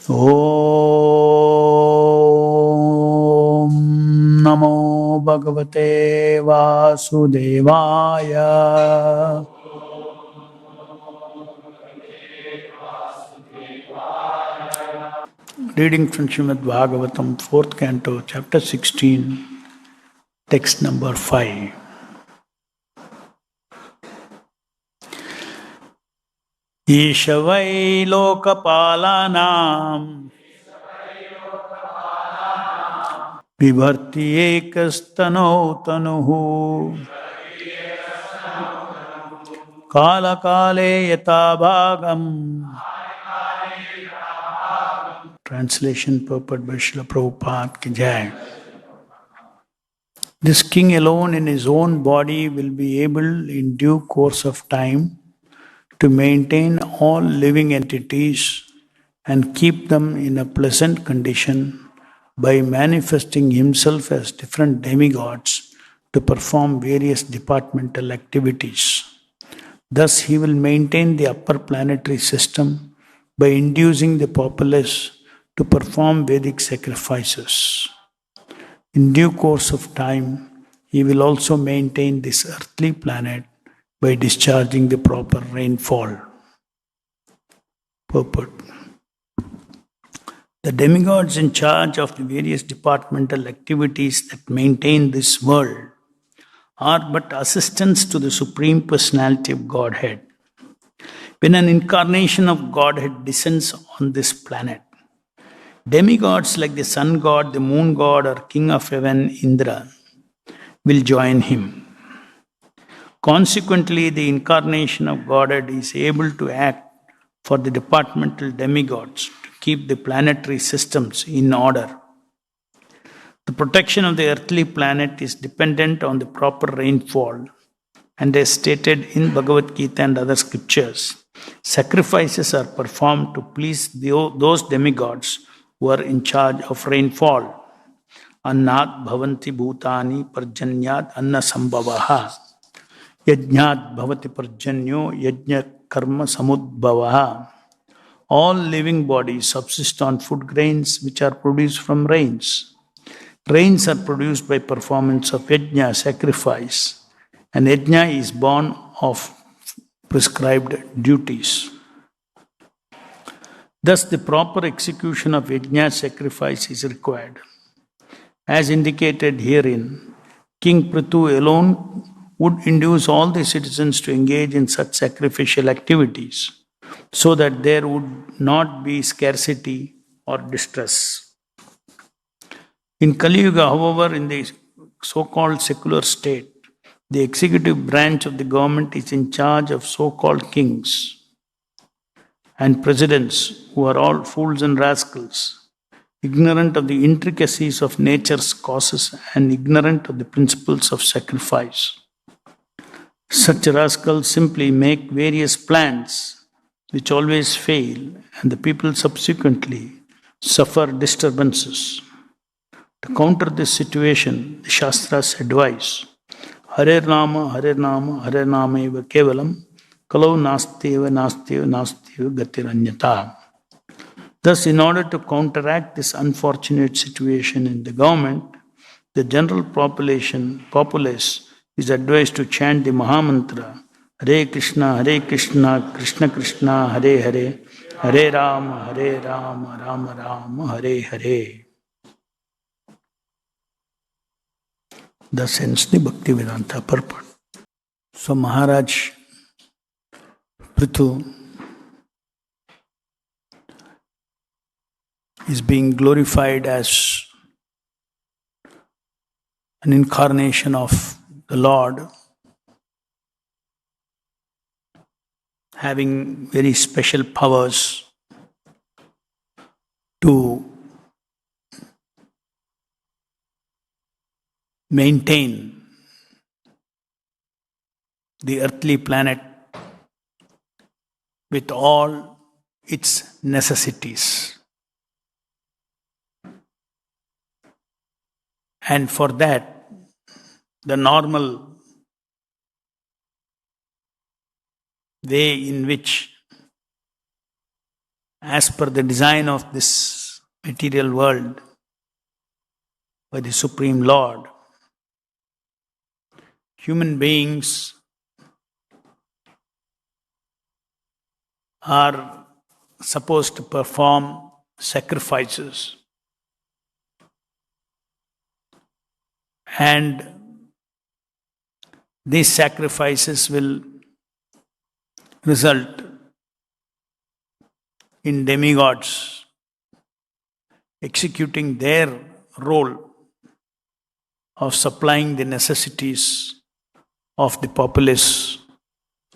Om Namo Bhagavate Vasudevaya. Reading from Srimad Bhagavatam, 4th Canto, Chapter 16, Text number 5. Isha vai lokapalanam vibharti ekastano tanuhu kala kale yata bhagam. Translation purport by Srila Prabhupada ki jai. This king alone in his own body will be able in due course of time to maintain all living entities and keep them in a pleasant condition by manifesting himself as different demigods to perform various departmental activities. Thus, he will maintain the upper planetary system by inducing the populace to perform Vedic sacrifices. In due course of time, he will also maintain this earthly planet by discharging the proper rainfall. Purport. The demigods in charge of the various departmental activities that maintain this world are but assistants to the Supreme Personality of Godhead. When an incarnation of Godhead descends on this planet, demigods like the sun god, the moon god, or king of heaven, Indra, will join him. Consequently, the incarnation of Godhead is able to act for the departmental demigods to keep the planetary systems in order. The protection of the earthly planet is dependent on the proper rainfall, and as stated in Bhagavad Gita and other scriptures, sacrifices are performed to please those demigods who are in charge of rainfall. Annat bhavanti bhutani parjanyat anna sambhavaha. Yajñat bhavati parjanyo yajña karma samudbhavaha. All living bodies subsist on food grains which are produced from rains. Rains are produced by performance of yajna, sacrifice, and yajna is born of prescribed duties. Thus, the proper execution of yajna sacrifice is required. As indicated herein, King Prthu alone would induce all the citizens to engage in such sacrificial activities so that there would not be scarcity or distress. In Kali Yuga, however, in the so-called secular state, the executive branch of the government is in charge of so-called kings and presidents who are all fools and rascals, ignorant of the intricacies of nature's causes and ignorant of the principles of sacrifice. Such rascals simply make various plans which always fail, and the people subsequently suffer disturbances. To counter this situation, the Shastras advise Hare Nama, Hare Nama, Hare Nama eva kevalam, kalau nasteva, nasteva, nasteva gatiranyata. Thus, in order to counteract this unfortunate situation in the government, the general populace is advised to chant the mahamantra Hare Krishna, Krishna Krishna, Hare Hare, Hare Rama, Rama Rama, Hare Hare. Thus ends the Bhaktivedanta purport. So Maharaj Prthu is being glorified as an incarnation of the Lord, having very special powers to maintain the earthly planet with all its necessities. And for that, the normal way in which as per the design of this material world by the Supreme Lord. Human beings are supposed to perform sacrifices, and these sacrifices will result in demigods executing their role of supplying the necessities of the populace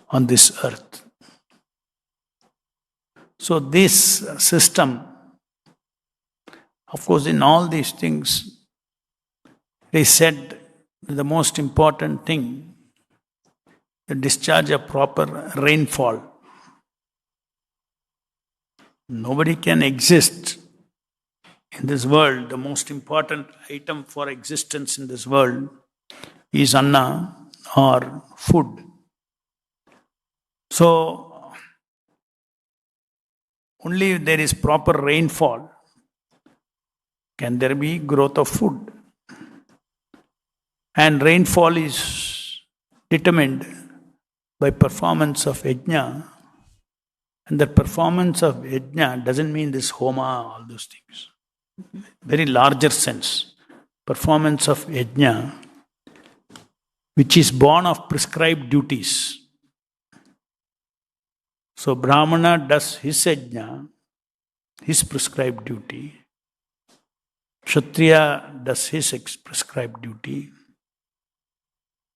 on this earth. So this system, of course, in all these things, it is said the most important thing, the discharge of proper rainfall. Nobody can exist in this world. The most important item for existence in this world is anna or food. So, only if there is proper rainfall can there be growth of food. And rainfall is determined by performance of yajna. And the performance of yajna doesn't mean this homa, all those things. Very larger sense. Performance of yajna, which is born of prescribed duties. So Brahmana does his yajna, his prescribed duty. Kshatriya does his prescribed duty.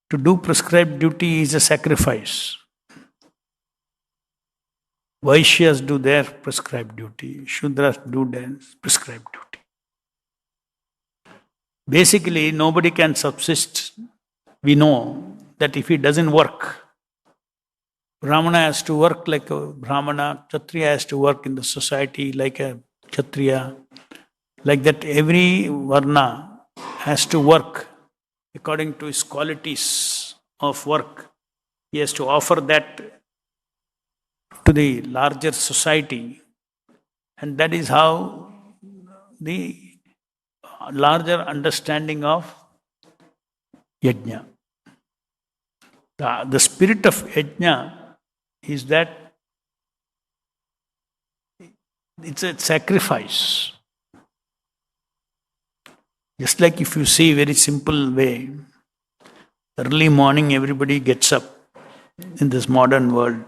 To do prescribed duty is a sacrifice. Vaishyas do their prescribed duty. Shudras do their prescribed duty. Basically, nobody can subsist. We know that if he doesn't work, Brahmana has to work like a Brahmana, Kshatriya has to work in the society like a Kshatriya. Like that, every Varna has to work according to his qualities of work. He has to offer that to the larger society, and that is how the larger understanding of yajna. The spirit of yajna is that it's a sacrifice. Just like if you see very simple way, early morning everybody gets up in this modern world.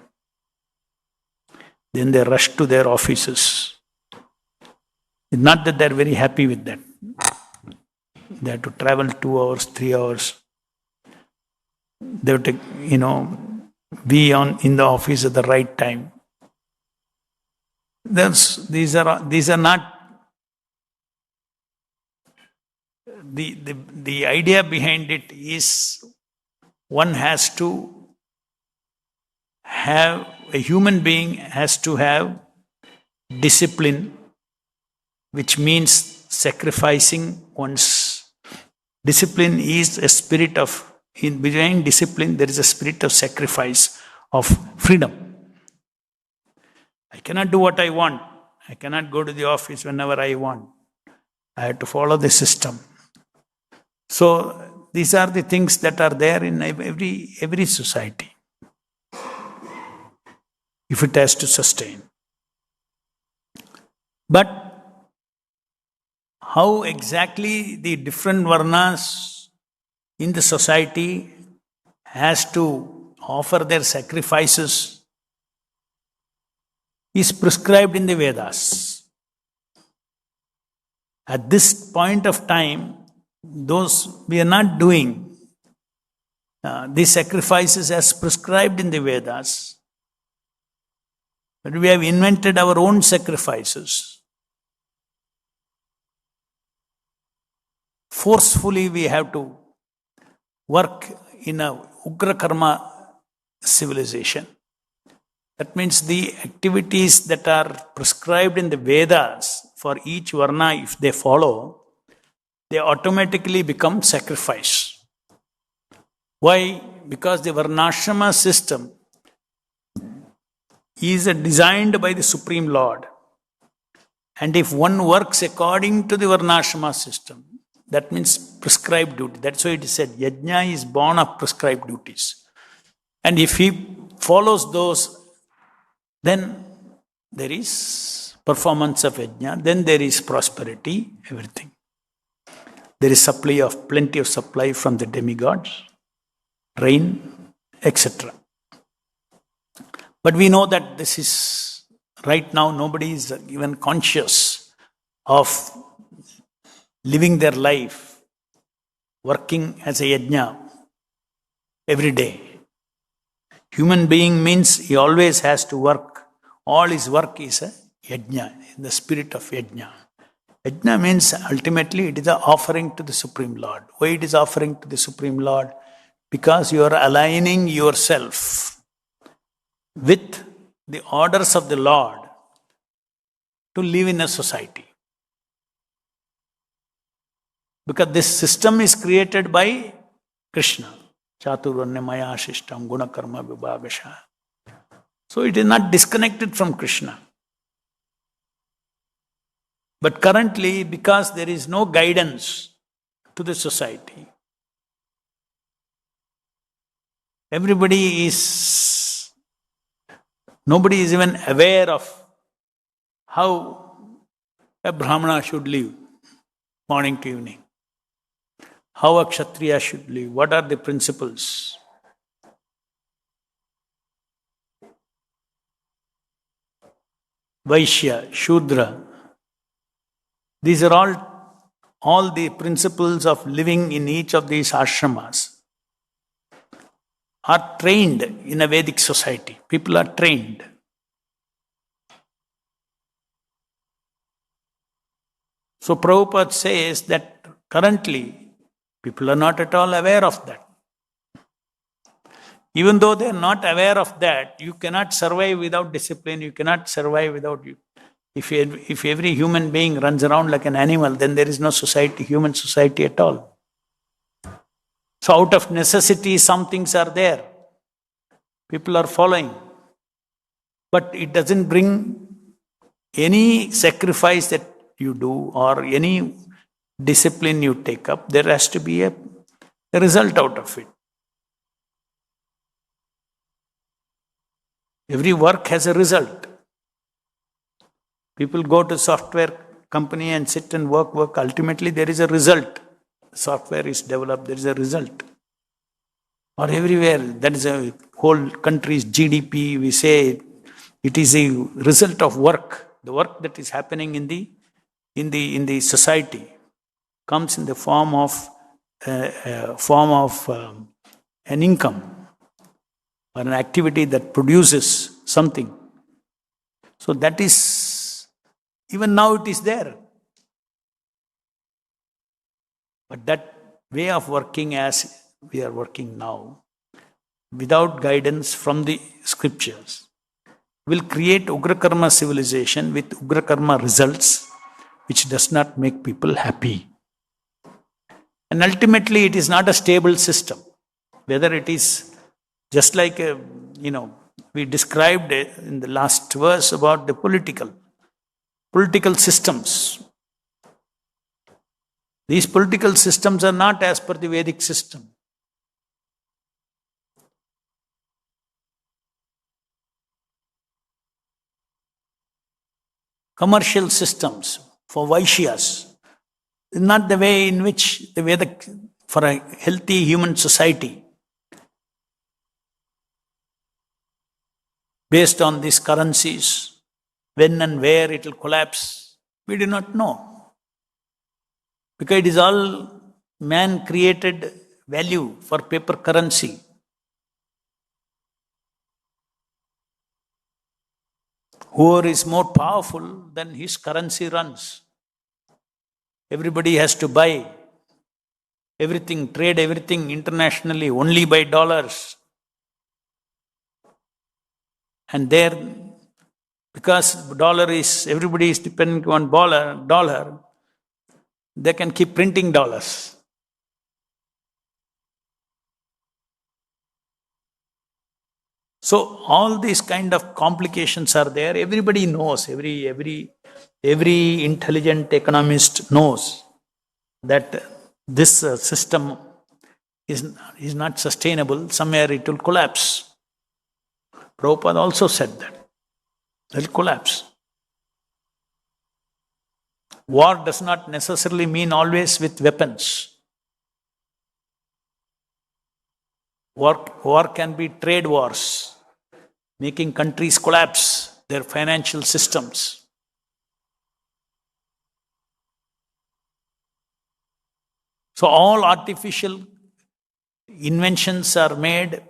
Then they rush to their offices. It's not that they're very happy with that. They have to travel 2 hours, 3 hours. They have to, be in the office at the right time. These are not the idea behind it is one has to have, a human being has to have discipline, which means sacrificing one's. Discipline is a spirit of, behind discipline there is a spirit of sacrifice, of freedom. I cannot do what I want. I cannot go to the office whenever I want. I have to follow the system. So these are the things that are there in every society, if it has to sustain. But how exactly the different varnas in the society has to offer their sacrifices is prescribed in the Vedas. At this point of time, those we are not doing these sacrifices as prescribed in the Vedas, but we have invented our own sacrifices. Forcefully we have to work in a Ugra Karma civilization. That means the activities that are prescribed in the Vedas for each Varna, if they follow, they automatically become sacrifice. Why? Because the Varnashrama system is designed by the Supreme Lord. And if one works according to the Varnashrama system, that means prescribed duty. That's why it is said, Yajna is born of prescribed duties. And if he follows those, then there is performance of Yajna, then there is prosperity, everything. There is plenty of supply from the demigods, rain, etc. But we know that this is, right now, nobody is even conscious of living their life, working as a yajna every day. Human being means he always has to work. All his work is a yajna, in the spirit of yajna. Yajna means ultimately it is an offering to the Supreme Lord. Why it is offering to the Supreme Lord? Because you are aligning yourself with the orders of the Lord to live in a society. Because this system is created by Krishna. Chaturvanya maya shishtam guna karma vibhagasha. So it is not disconnected from Krishna. But currently, because there is no guidance to the society, nobody is even aware of how a Brahmana should live, morning to evening. How a Kshatriya should live, what are the principles? Vaishya, Shudra, these are all the principles of living in each of these ashramas are trained in a Vedic society. People are trained. So Prabhupada says that currently people are not at all aware of that. Even though they are not aware of that, you cannot survive without discipline, you cannot survive without you. If every human being runs around like an animal, then there is no society, human society at all. So out of necessity, some things are there. People are following. But it doesn't bring any sacrifice that you do or any discipline you take up. There has to be a result out of it. Every work has a result. People go to software company and sit and work. Ultimately, there is a result. Software is developed, there is a result. Or everywhere, that is a whole country's GDP, we say it is a result of work. The work that is happening in the society comes in the form of an income or an activity that produces something. So that is, even now it is there. But that way of working as we are working now, without guidance from the scriptures, will create Ugra Karma civilization with Ugra Karma results, which does not make people happy. And ultimately, it is not a stable system. Whether it is just like, we described in the last verse about the political systems. These political systems are not as per the Vedic system. Commercial systems for Vaishyas is not the way in which the Veda, for a healthy human society, based on these currencies, when and where it will collapse, we do not know. Because it is all man-created value for paper currency. Whoever is more powerful, then his currency runs. Everybody has to buy everything, trade everything internationally only by dollars. And there, because everybody is dependent on dollar, they can keep printing dollars. So all these kind of complications are there. Everybody knows, every every intelligent economist knows that this system is not sustainable. Somewhere it will collapse. Prabhupada also said that. It will collapse. War does not necessarily mean always with weapons. War can be trade wars, making countries collapse their financial systems. So all artificial inventions are made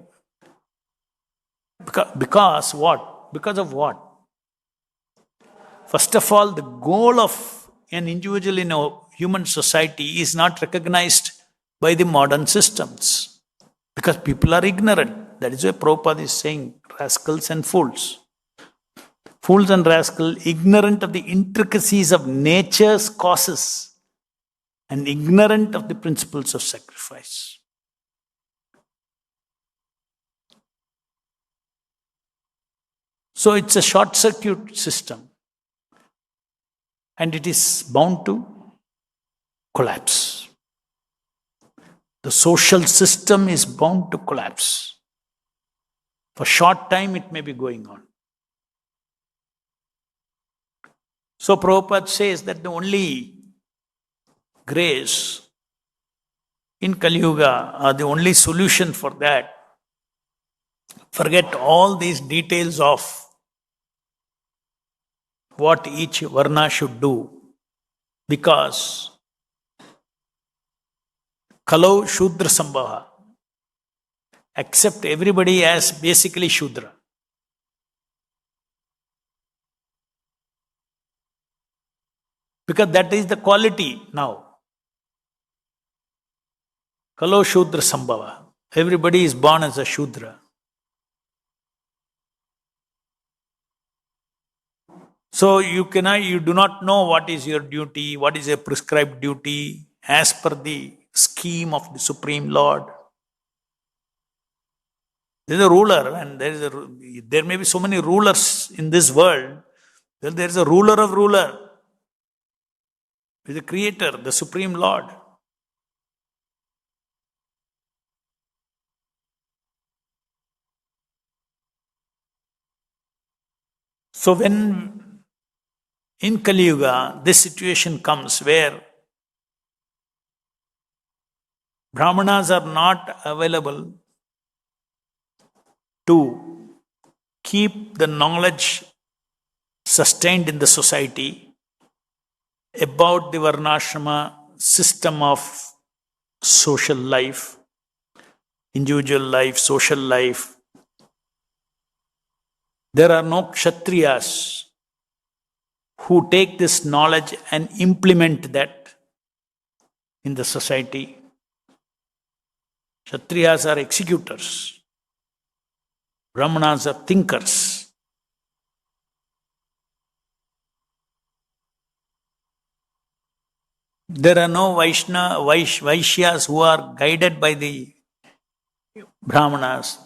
because what? Because of what? First of all, the goal of an individual in a human society is not recognized by the modern systems because people are ignorant. That is why Prabhupada is saying rascals and fools. Fools and rascals, ignorant of the intricacies of nature's causes and ignorant of the principles of sacrifice. So it's a short circuit system and it is bound to collapse. The social system is bound to collapse. For short time it may be going on. So Prabhupada says that the only grace in Kali Yuga, or the only solution for that, forget all these details of what each varna should do, because Kalau Shudra Sambhava, accept everybody as basically Shudra. Because that is the quality now. Kalo Shudra Sambhava. Everybody is born as a Shudra. So you do not know what is your duty, what is a prescribed duty as per the scheme of the Supreme Lord. There is a ruler and there may be so many rulers in this world. Well, there is a ruler of ruler. There is a creator, the Supreme Lord. So when in Kali Yuga, this situation comes where Brahmanas are not available to keep the knowledge sustained in the society about the Varnashrama system of social life, individual life, social life. There are no Kshatriyas who take this knowledge and implement that in the society. Kshatriyas are executors. Brahmanas are thinkers. There are no Vaishyas who are guided by the Brahmanas.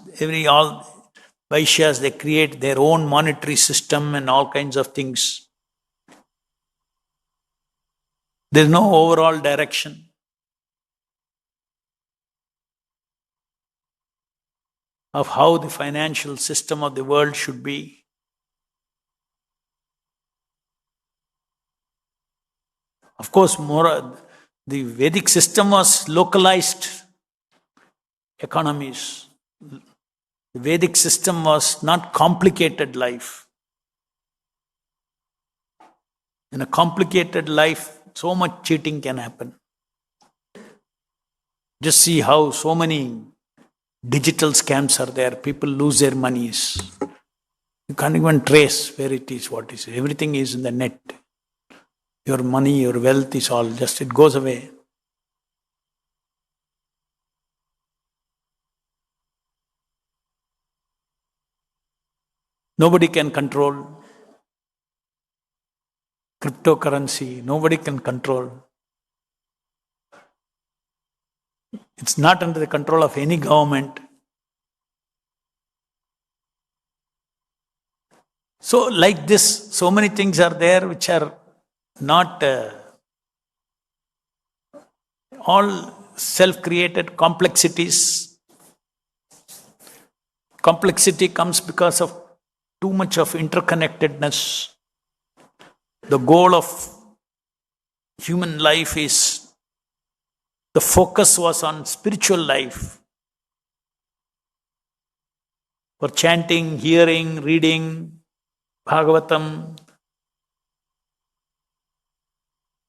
All Vaishyas, they create their own monetary system and all kinds of things. There is no overall direction. Of how the financial system of the world should be. Of course, the Vedic system was localized economies. The Vedic system was not complicated life. In a complicated life, so much cheating can happen. Just see how so many digital scams are there. People lose their monies. You can't even trace where it is, what is. Everything is in the net. Your money, your wealth is all just, it goes away. Nobody can control cryptocurrency. Nobody can control. It's not under the control of any government. So like this, so many things are there which are not all self-created complexities. Complexity comes because of too much of interconnectedness. The goal of human life is, the focus was on spiritual life. For chanting, hearing, reading Bhagavatam,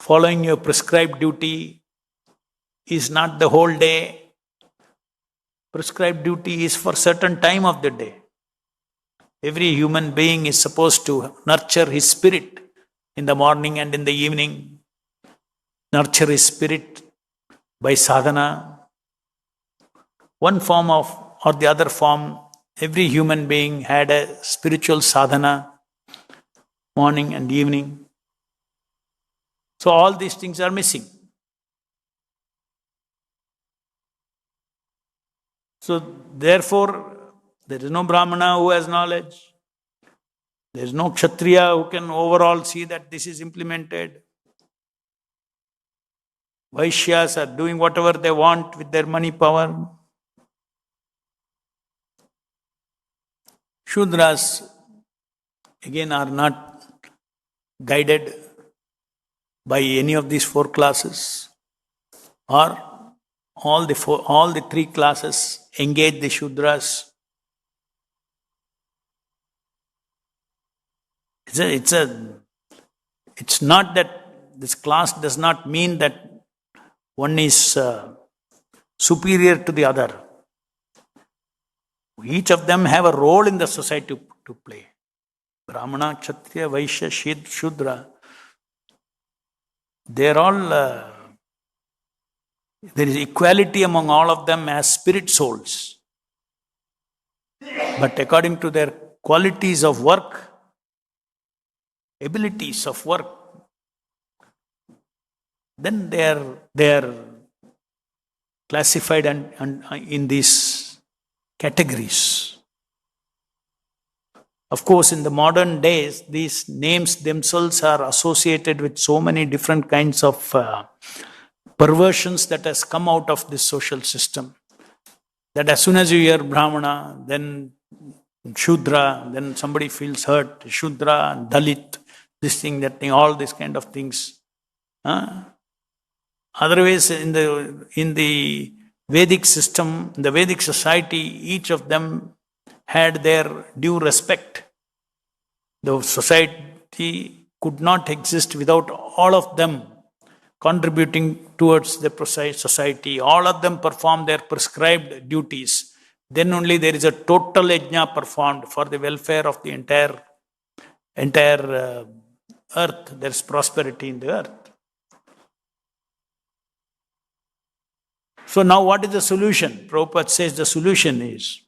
following your prescribed duty is not the whole day. Prescribed duty is for certain time of the day. Every human being is supposed to nurture his spirit in the morning and in the evening. Nurture his spirit by sadhana. One form or the other form, every human being had a spiritual sadhana, morning and evening. So all these things are missing. So therefore, there is no Brahmana who has knowledge. There is no Kshatriya who can overall see that this is implemented. Vaishyas are doing whatever they want with their money power. Shudras, again, are not guided by any of these four classes, or all the three classes engage the Shudras. It's not that this class does not mean that one is superior to the other. Each of them have a role in the society to play. Brahmana, Kshatriya, Vaishya, Shudra. They're all, there is equality among all of them as spirit souls. But according to their qualities of work, abilities of work, then they are classified and in these categories. Of course, in the modern days, these names themselves are associated with so many different kinds of perversions that has come out of this social system. That as soon as you hear Brahmana, then Shudra, then somebody feels hurt. Shudra, Dalit, this thing, that thing, all these kind of things. Otherwise, in the Vedic system, in the Vedic society, each of them had their due respect. The society could not exist without all of them contributing towards the society. All of them perform their prescribed duties. Then only there is a total yajna performed for the welfare of the entire earth. There is prosperity in the earth. So now what is the solution? Prabhupada says the solution is,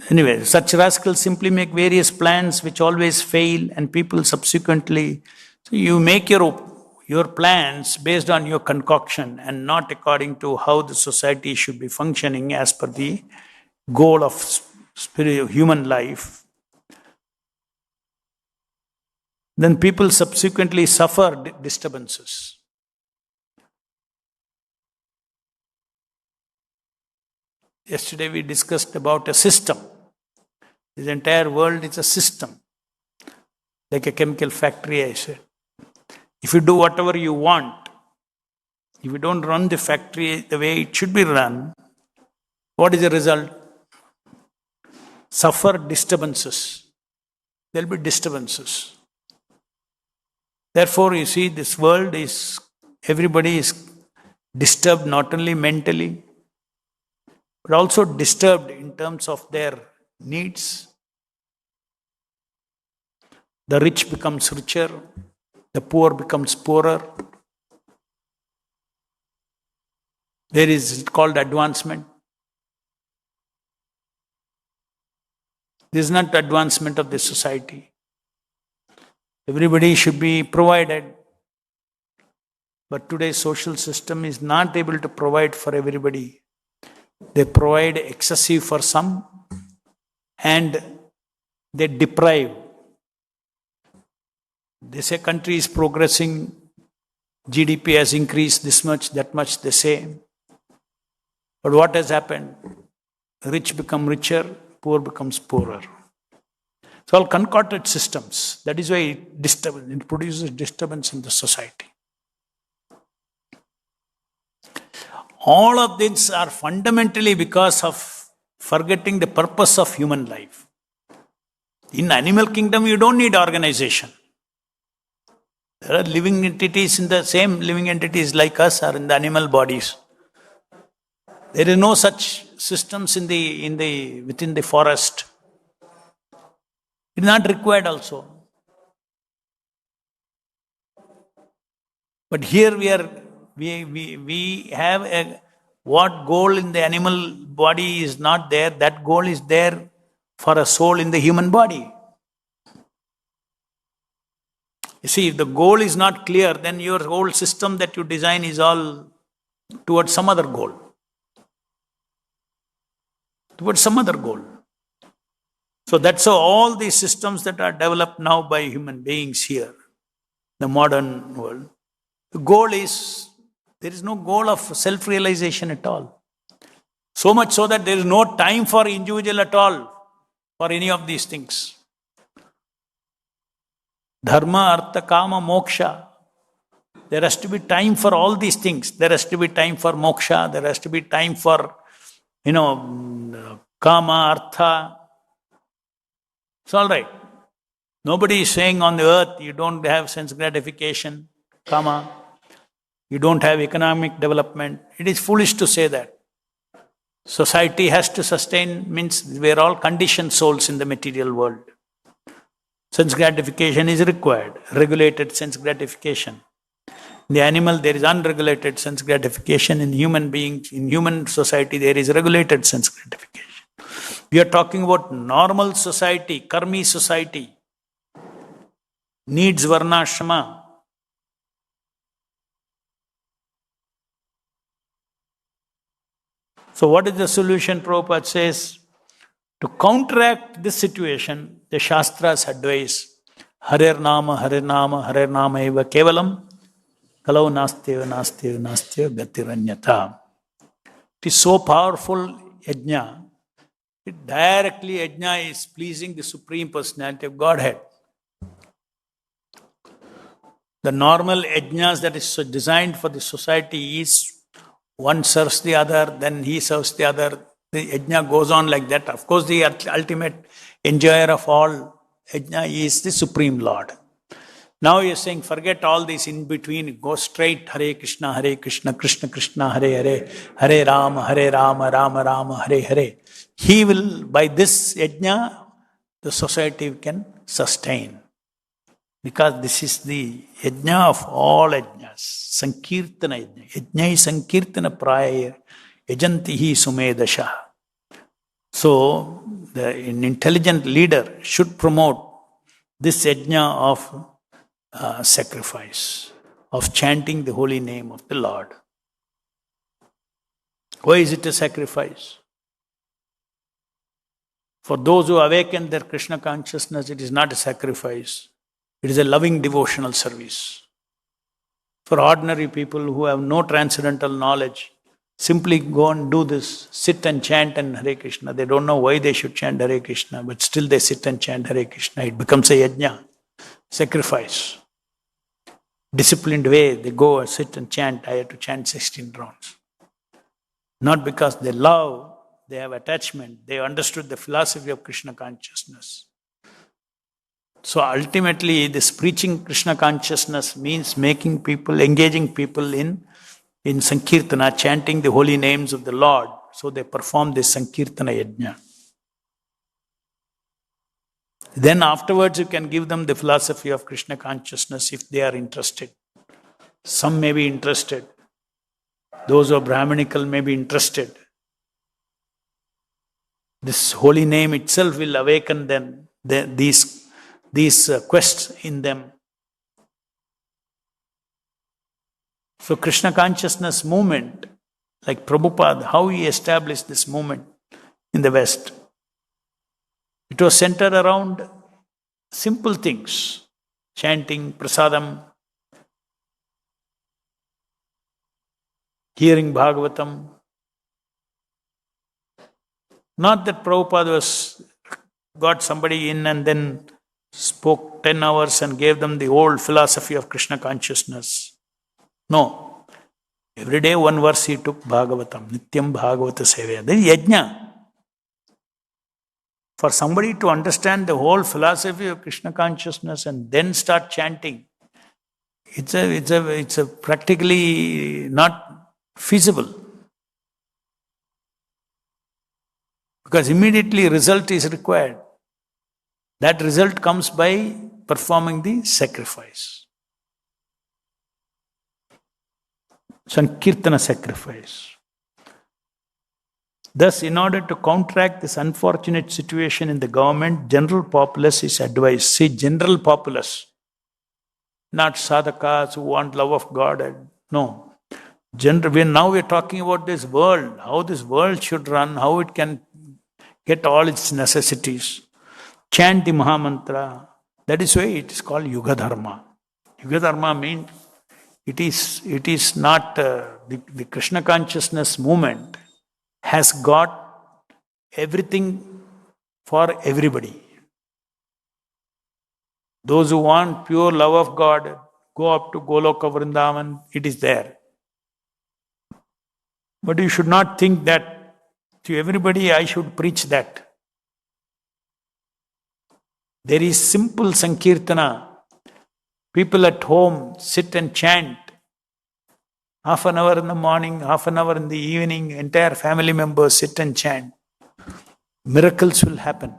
anyway, such rascals simply make various plans which always fail, and people subsequently, so you make your plans based on your concoction and not according to how the society should be functioning as per the goal of human life. Then people subsequently suffer disturbances. Yesterday we discussed about a system. This entire world is a system. Like a chemical factory, I said. If you do whatever you want, if you don't run the factory the way it should be run, what is the result? Suffer disturbances. There will be disturbances. Therefore, you see, this world everybody is disturbed not only mentally, but also disturbed in terms of their needs. The rich becomes richer, the poor becomes poorer. There is called advancement. This is not advancement of the society. Everybody should be provided. But today's social system is not able to provide for everybody. They provide excessive for some and they deprive. They say country is progressing, GDP has increased this much, that much, they say. But what has happened? Rich become richer, poor becomes poorer. It's all concocted systems. That is why it produces disturbance in the society. All of these are fundamentally because of forgetting the purpose of human life. In animal kingdom, you don't need organization. There are living entities in the same living entities like us are in the animal bodies. There is no such systems within the forest. It is not required also. But here we have what goal in the animal body is not there, that goal is there for a soul in the human body. You see, if the goal is not clear, then your whole system that you design is all towards some other goal. Towards some other goal. So that's how all these systems that are developed now by human beings here, the modern world, the goal is, there is no goal of self-realization at all. So much so that there is no time for individual at all for any of these things. Dharma, artha, kama, moksha. There has to be time for all these things. There has to be time for moksha. There has to be time for, kama, artha. It's all right. Nobody is saying on the earth you don't have sense gratification, kama. You don't have economic development. It is foolish to say that. Society has to sustain, means we are all conditioned souls in the material world. Sense gratification is required, regulated sense gratification. In the animal, there is unregulated sense gratification. In human beings, in human society, there is regulated sense gratification. We are talking about normal society, karmi society, needs varnashrama. So what is the solution? Prabhupada says, to counteract this situation, the Shastras advise, Harer Nama eva kevalam, kalau nasteva gatiranyata. It is so powerful, yajna. Directly, yajna is pleasing the Supreme Personality of Godhead. The normal yajnas that is designed for the society is one serves the other, then he serves the other. The yajna goes on like that. Of course, the ultimate enjoyer of all yajna is the Supreme Lord. Now he is saying, forget all this in between, go straight Hare Krishna, Krishna Krishna, Hare Hare, Hare Rama, Rama Rama, Hare Hare. He will, by this yajna, the society can sustain. Because this is the yajna of all yajnas, Sankirtana yajna. Yajna is Sankirtana praya, yajantihi sumedasha. So, an intelligent leader should promote this yajna of sacrifice, of chanting the holy name of the Lord. Why is it a sacrifice? For those who awaken their Krishna consciousness, it is not a sacrifice. It is a loving devotional service. For ordinary people who have no transcendental knowledge, simply go and do this, sit and chant and Hare Krishna. They don't know why they should chant Hare Krishna, but still they sit and chant Hare Krishna. It becomes a yajna, sacrifice. Disciplined way, they go and sit and chant. I have to chant 16 rounds. Not because they love, they have attachment. They understood the philosophy of Krishna consciousness. So ultimately, this preaching Krishna consciousness means making people, engaging people in Sankirtana, chanting the holy names of the Lord. So they perform this Sankirtana yajna. Then afterwards you can give them the philosophy of Krishna consciousness if they are interested. Some may be interested. Those who are Brahminical may be interested. This holy name itself will awaken them, these quests in them. So Krishna consciousness movement, like Prabhupada, how he established this movement in the West. It was centered around simple things. chanting, prasadam, hearing Bhagavatam. Not that Prabhupada got somebody in and then spoke 10 hours and gave them the old philosophy of Krishna consciousness. No. Every day one verse he took Bhagavatam, Nityam Bhagavata Sevaya. There is yajna. For somebody to understand the whole philosophy of Krishna consciousness and then start chanting, it's a practically not feasible. Because immediately result is required. That result comes by performing the sacrifice. Sankirtana sacrifice. Thus, in order to counteract this unfortunate situation in the government, general populace is advised. See, general populace, not sadhakas who want love of God. No. Now we're talking about this world, how this world should run, how it can get all its necessities. Chant the mahamantra. That is why it is called Yuga Dharma. Yuga Dharma means it is not the Krishna consciousness movement has got everything for everybody. Those who want pure love of God, go up to Goloka Vrindavan, it is there. But you should not think that to everybody I should preach that. There is simple Sankirtana. People at home sit and chant. Half an hour in the morning, half an hour in the evening, entire family members sit and chant. Miracles will happen.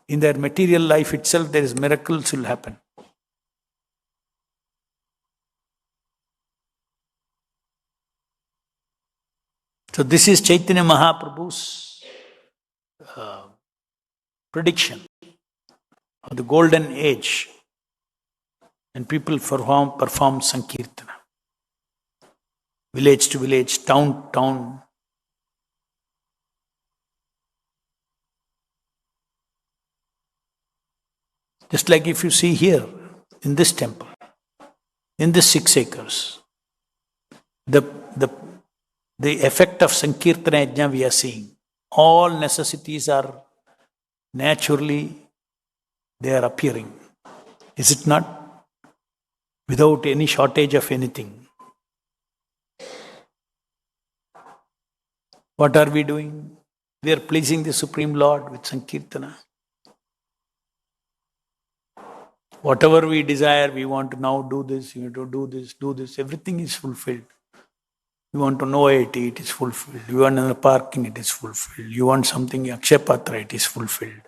In their material life itself, there is miracles will happen. So this is Chaitanya Mahaprabhu's prediction of the golden age. And people perform Sankirtana. Village to village, town to town. Just like if you see here, in this temple, in this 6 acres, the effect of Sankirtana Yajna we are seeing. All necessities are naturally, they are appearing. Is it not? Without any shortage of anything. What are we doing? We are pleasing the Supreme Lord with Sankirtana. Whatever we desire, we want to now do this, you want to do this, everything is fulfilled. You want to know it is fulfilled. You want another parking, it is fulfilled. You want something, Akshayapatra, it is fulfilled.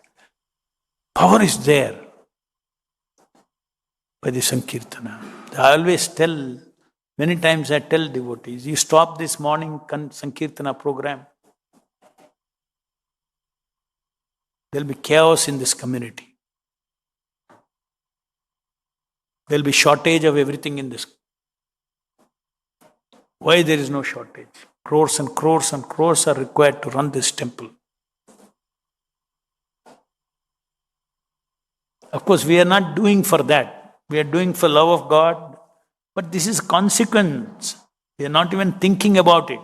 Power is there by the Sankirtana. I always tell, many times I tell devotees, you stop this morning Sankirtana program, there will be chaos in this community. There will be shortage of everything in this. Why there is no shortage? Crores and crores and crores are required to run this temple. Of course, we are not doing for that. We are doing for love of God. But this is consequence. We are not even thinking about it.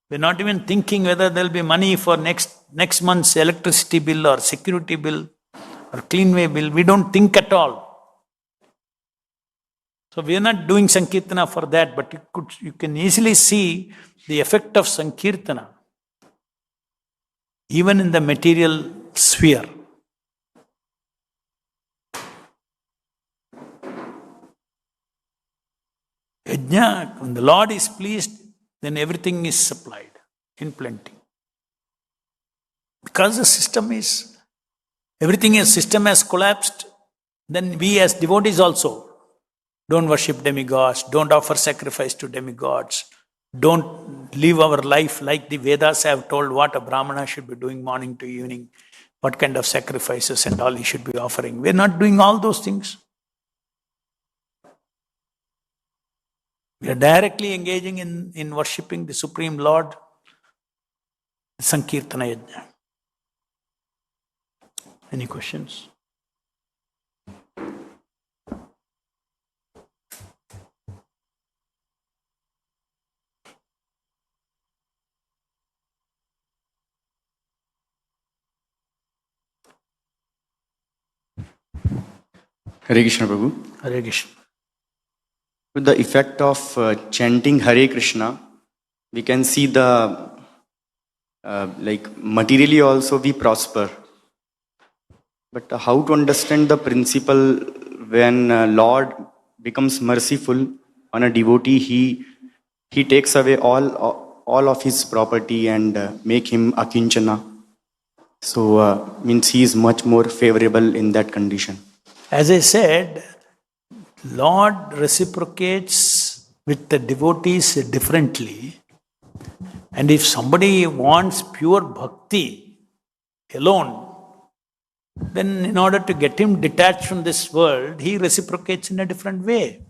We are not even thinking whether there will be money for next month's electricity bill or security bill or cleanway bill. We don't think at all. So we are not doing Sankirtana for that, but you can easily see the effect of Sankirtana even in the material sphere. Yajna, when the Lord is pleased, then everything is supplied in plenty. Because the system has collapsed, then we as devotees also don't worship demigods, don't offer sacrifice to demigods, don't live our life like the Vedas have told what a Brahmana should be doing morning to evening, what kind of sacrifices and all he should be offering. We're not doing all those things. We are directly engaging in worshipping the Supreme Lord, Sankirtana Yajna. Any questions? Hare Krishna Prabhu. Hare Krishna. With the effect of chanting Hare Krishna, we can see the materially also we prosper. But how to understand the principle when Lord becomes merciful on a devotee, he takes away all of his property and make him akinchana. So means he is much more favorable in that condition. As I said, Lord reciprocates with the devotees differently. And if somebody wants pure bhakti alone, then in order to get him detached from this world, he reciprocates in a different way.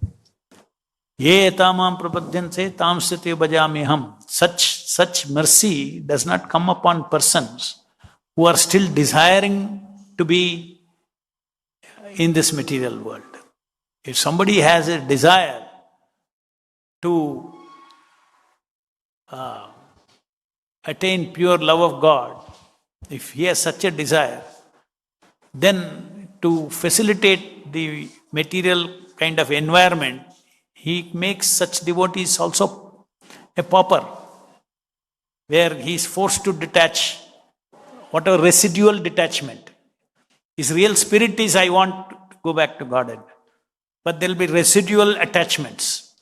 Ye etamam prapadyanse tamsate bhajamiham. Such mercy does not come upon persons who are still desiring to be in this material world. If somebody has a desire to attain pure love of God, if he has such a desire, then to facilitate the material kind of environment, he makes such devotees also a pauper, where he is forced to detach, whatever residual detachment. His real spirit is, I want to go back to Godhead. But there will be residual attachments.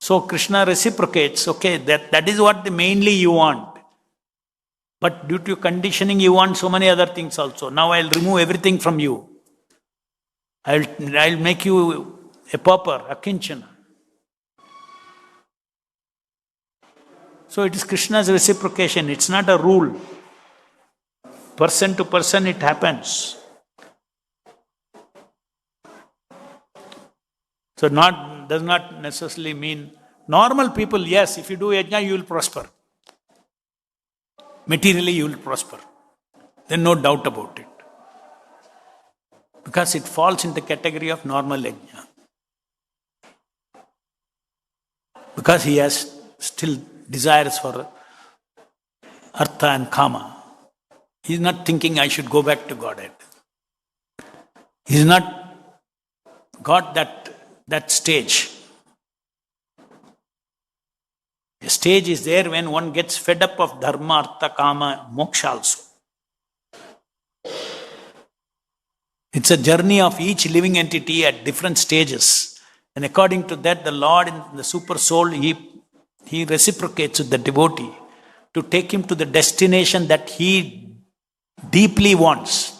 So Krishna reciprocates, okay, that is what mainly you want. But due to conditioning, you want so many other things also. Now I'll remove everything from you. I'll make you a pauper, a kinchana. So it is Krishna's reciprocation. It's not a rule. Person to person it happens. So does not necessarily mean normal people, yes, if you do yajna, you will prosper. Materially you will prosper. Then no doubt about it. Because it falls in the category of normal yajna. Because he has still desires for artha and kama. He is not thinking I should go back to Godhead. He is not got that stage. A stage is there when one gets fed up of dharma, artha, kama, moksha also. It's a journey of each living entity at different stages. And according to that, the Lord in the super soul, he reciprocates with the devotee to take him to the destination that he deeply wants.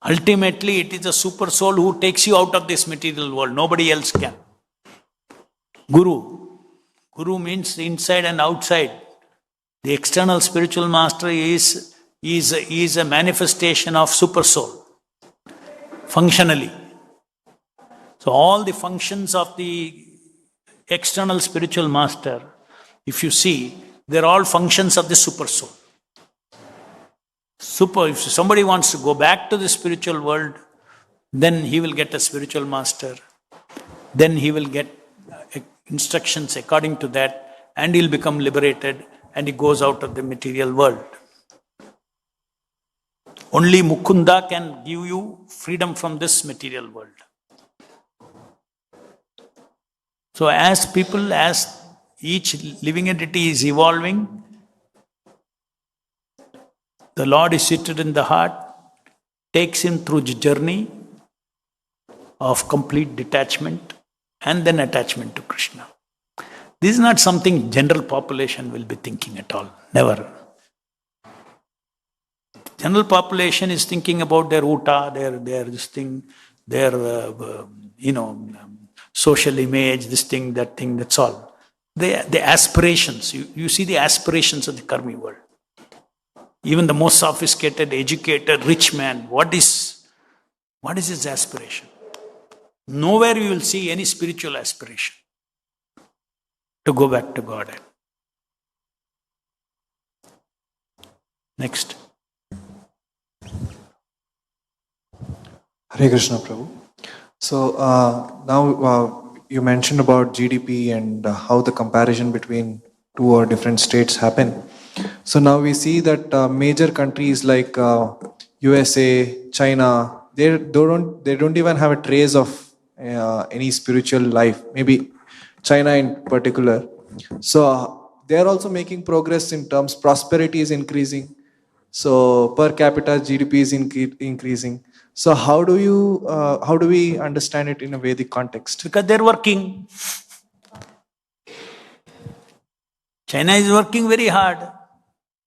Ultimately, it is the super soul who takes you out of this material world. Nobody else can. Guru means inside and outside. The external spiritual master is a manifestation of super soul, functionally. So all the functions of the external spiritual master, if you see, they're all functions of the super soul. If somebody wants to go back to the spiritual world, then he will get a spiritual master. Then he will get instructions according to that, and he'll become liberated, and he goes out of the material world. Only Mukunda can give you freedom from this material world. So as each living entity is evolving, the Lord is seated in the heart, takes him through the journey of complete detachment and then attachment to Krishna. This is not something general population will be thinking at all. Never. General population is thinking about their uta, their this thing, their social image, this thing, that thing, that's all. The aspirations. You see the aspirations of the karmi world. Even the most sophisticated, educated, rich man, what is his aspiration? Nowhere you will see any spiritual aspiration to go back to Godhead. Next. Hare Krishna, Prabhu. So now you mentioned about GDP and how the comparison between two or different states happen. So now we see that major countries like USA, China, they don't even have a trace of any spiritual life. Maybe China in particular. So they are also making progress in terms prosperity is increasing. So per capita GDP is increasing. So how do we understand it in a Vedic context? Because they're working. China is working very hard.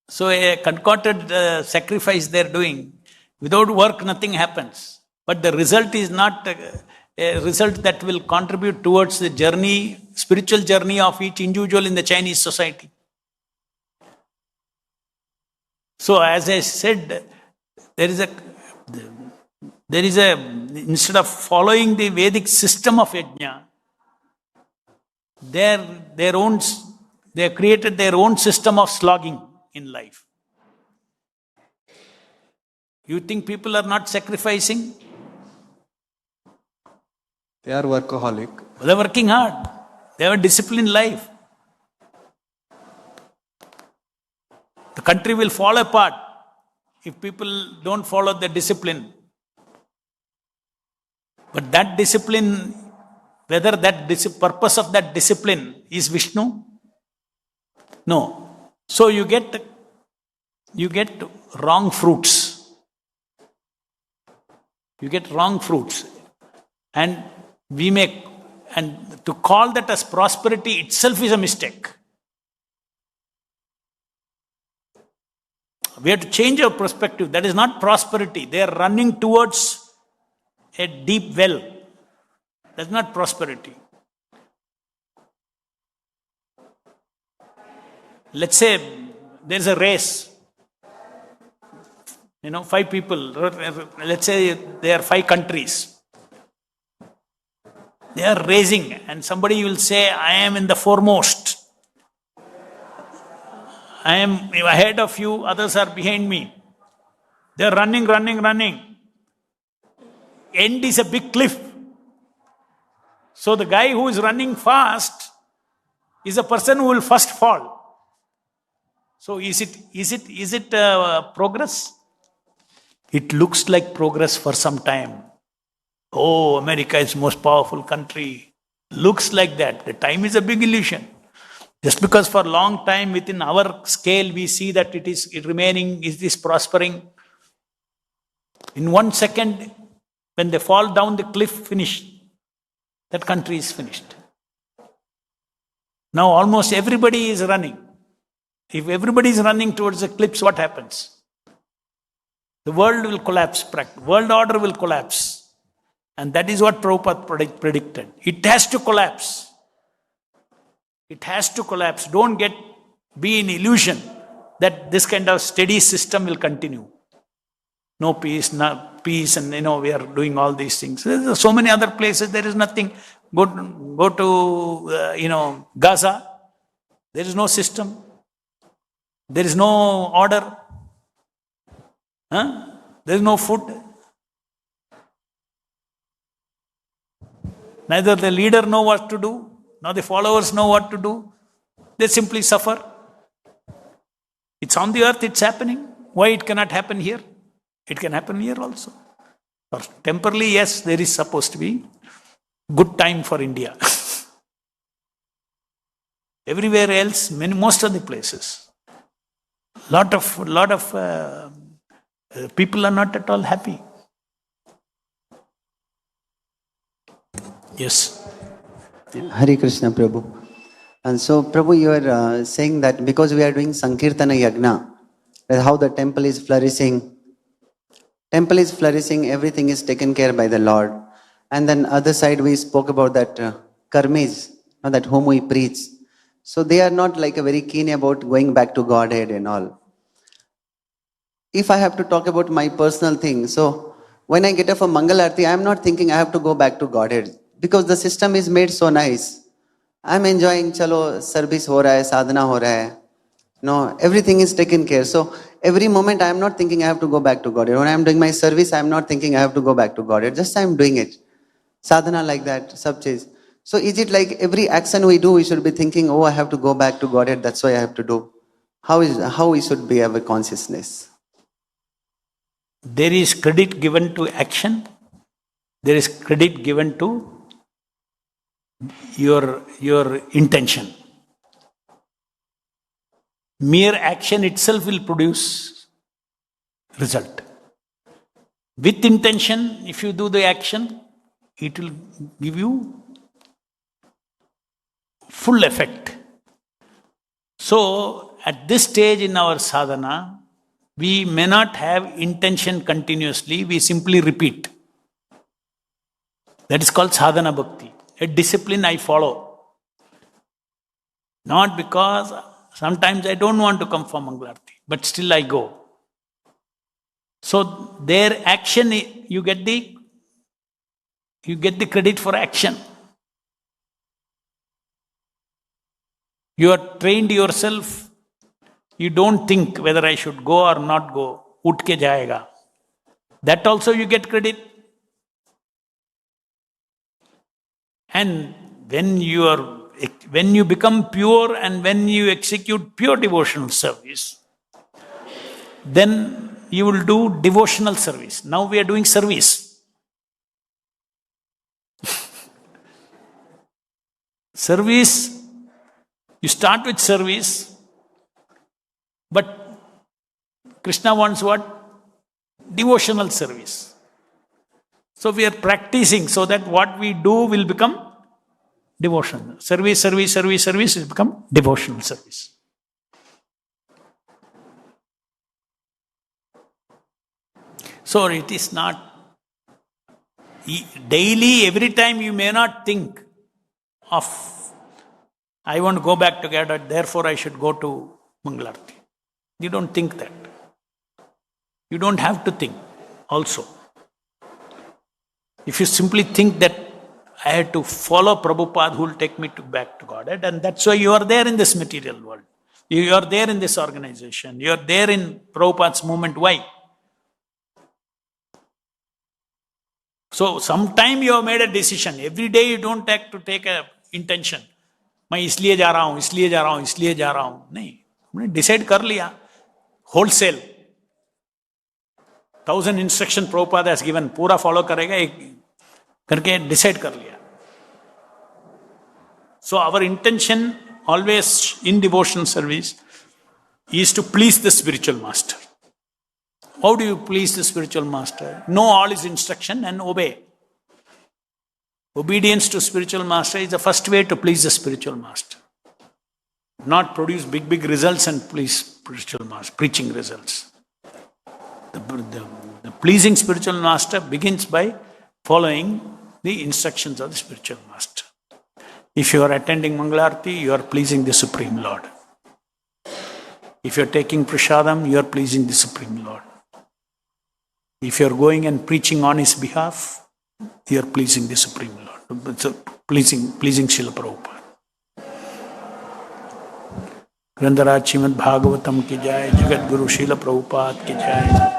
So a concocted sacrifice they're doing. Without work, nothing happens. But the result is not a result that will contribute towards the journey, spiritual journey of each individual in the Chinese society. So as I said, there is a instead of following the Vedic system of yajna, they have created their own system of slogging in life. You think people are not sacrificing? They are workaholic. They are working hard. They have a disciplined life. The country will fall apart if people don't follow the discipline. But that discipline, whether that purpose of that discipline is Vishnu? No. So you get wrong fruits. You get wrong fruits. And to call that as prosperity itself is a mistake. We have to change our perspective. That is not prosperity. They are running towards a deep well. That's not prosperity. Let's say there's a race. 5 people. Let's say there are 5 countries. They are racing, and somebody will say, I am in the foremost. I am ahead of you, others are behind me. They are running. End is a big cliff. So the guy who is running fast is a person who will first fall. So is it progress? It looks like progress for some time. Oh, America is the most powerful country. Looks like that. The time is a big illusion. Just because for a long time within our scale we see that it is remaining, is this prospering? In 1 second, when they fall down the cliff, finished. That country is finished. Now almost everybody is running. If everybody is running towards the cliffs, what happens? The world will collapse. World order will collapse. And that is what Prabhupada predicted. It has to collapse. It has to collapse. Don't be in illusion that this kind of steady system will continue. No peace, and we are doing all these things. There are so many other places, there is nothing. Go to Gaza. There is no system. There is no order. There is no food. Neither the leader know what to do, nor the followers know what to do. They simply suffer. It's on the earth, it's happening. Why it cannot happen here? It can happen here also. Or temporarily, yes, there is supposed to be good time for India. Everywhere else, most of the places, lot of people are not at all happy. Yes. Hare Krishna, Prabhu. And so, Prabhu, you are saying that because we are doing Sankirtana Yagna, how the temple is flourishing. Temple is flourishing, everything is taken care by the Lord. And then other side we spoke about that karmis, that whom we preach. So they are not like very keen about going back to Godhead and all. If I have to talk about my personal thing, so when I get up for Mangal Arati, I am not thinking I have to go back to Godhead. Because the system is made so nice. I am enjoying, chalo, service ho raha hai, sadhana ho raha hai. No, everything is taken care. So every moment I am not thinking I have to go back to Godhead. When I am doing my service, I am not thinking I have to go back to Godhead. Just I am doing it. Sadhana like that, sab cheez. So is it like every action we do, we should be thinking, oh, I have to go back to Godhead, that's why I have to do. How we should be our consciousness? There is credit given to action. There is credit given to your intention. Mere action itself will produce result. With intention, if you do the action, it will give you full effect. So, at this stage in our sadhana, we may not have intention continuously, we simply repeat. That is called sadhana bhakti. A discipline I follow. Not because sometimes I don't want to come for Mangalarti, but still I go. So their action, you get the credit for action. You are trained yourself. You don't think whether I should go or not go. Ut ke jayega. That also you get credit. And when you become pure and when you execute pure devotional service, then you will do devotional service. Now we are doing service. Service, you start with service, but Krishna wants what? Devotional service. So we are practicing so that what we do will become devotional. Service will become devotional service. So it is not daily, every time you may not think of, I want to go back to Godhead, therefore I should go to Mangalarti. You don't think that. You don't have to think also. If you simply think that I have to follow Prabhupada who will take me back to Godhead, and that's why you are there in this material world. You are there in this organization. You are there in Prabhupada's movement. Why? So sometime you have made a decision. Every day you don't have to take a intention. मैं इसलिए जा रहा हूँ, इसलिए जा रहा हूँ, इसलिए जा रहा हूँ. नहीं, हमने डिसाइड कर लिया. Wholesale. 1000 instruction Prabhupada has given. पूरा follow करेगा एक करके decide कर लिया. So our intention always in devotional service is to please the spiritual master. How do you please the spiritual master? Know all his instruction and obey. Obedience to spiritual master is the first way to please the spiritual master. Not produce big results and please spiritual master, preaching results. The pleasing spiritual master begins by following the instructions of the spiritual master. If you are attending Mangalarti, you are pleasing the Supreme Lord. If you are taking prasadam, you are pleasing the Supreme Lord. If you are going and preaching on his behalf, you are pleasing the Supreme Lord. So pleasing Srila Prabhupada. ग्रंथराज Shrimad Bhagavatam की जय, जगत गुरु श्रील प्रभुपाद की जय.